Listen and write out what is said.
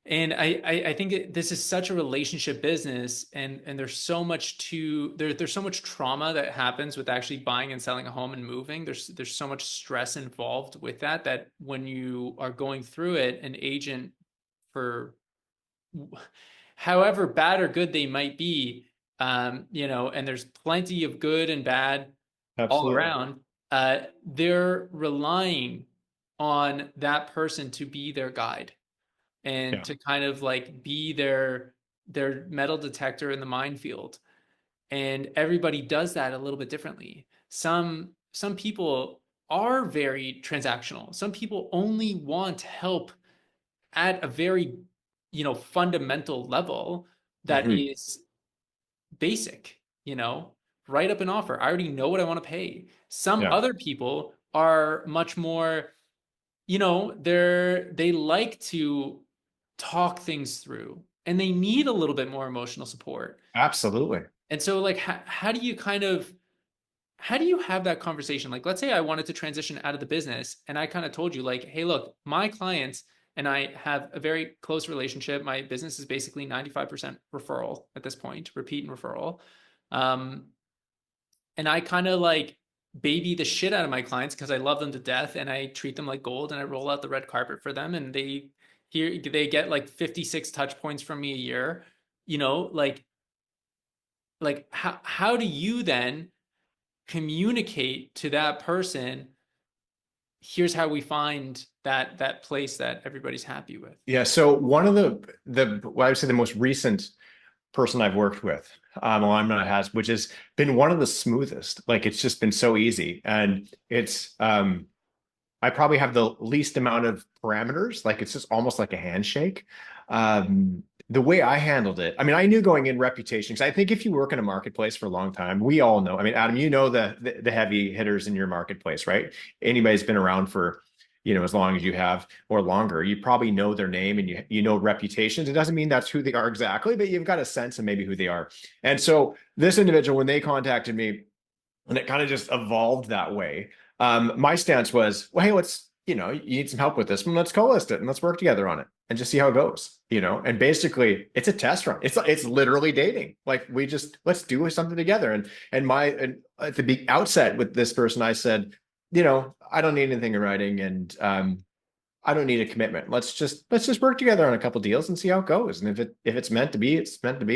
And I think this is such a relationship business, and there's so much there's so much trauma that happens with actually buying and selling a home and moving. There's so much stress involved with that, that when you are going through it, an agent, for however bad or good they might be, and there's plenty of good and bad all Absolutely. around, they're relying on that person to be their guide and Yeah. to kind of like be their metal detector in the minefield. And everybody does that a little bit differently. Some people are very transactional. Some people only want help at a very, fundamental level that Hmm. is basic, write up an offer. I already know what I want to pay. Some Yeah. other people are much more, they like to talk things through, and they need a little bit more emotional support. Absolutely. And so like how do you how do you have that conversation? Like, let's say I wanted to transition out of the business and I kind of told you, like, hey, look, my clients and I have a very close relationship. My business is basically 95% referral at this point, repeat and referral. Um, and I kind of like baby the shit out of my clients because I love them to death and I treat them like gold and I roll out the red carpet for them, and they get like 56 touch points from me a year. You know, like how do you then communicate to that person, here's how we find that place that everybody's happy with? Yeah. So one of well, I would say the most recent person I've worked with, alignment has, which has been one of the smoothest. Like it's just been so easy, and I probably have the least amount of parameters. Like it's just almost like a handshake. The way I handled it, I mean, I knew going in reputation, because I think if you work in a marketplace for a long time, we all know. I mean, Adam, you know the heavy hitters in your marketplace, right? Anybody's been around for, as long as you have or longer, you probably know their name and you know reputations. It doesn't mean that's who they are exactly, but you've got a sense of maybe who they are. And so this individual, when they contacted me, and it kind of just evolved that way. My stance was, well, hey, you need some help with this one. Let's co-list it and let's work together on it and just see how it goes, and basically it's a test run. It's literally dating. Like let's do something together. And at the outset with this person, I said, I don't need anything in writing, and I don't need a commitment. Let's just work together on a couple deals and see how it goes. And if it's meant to be, it's meant to be.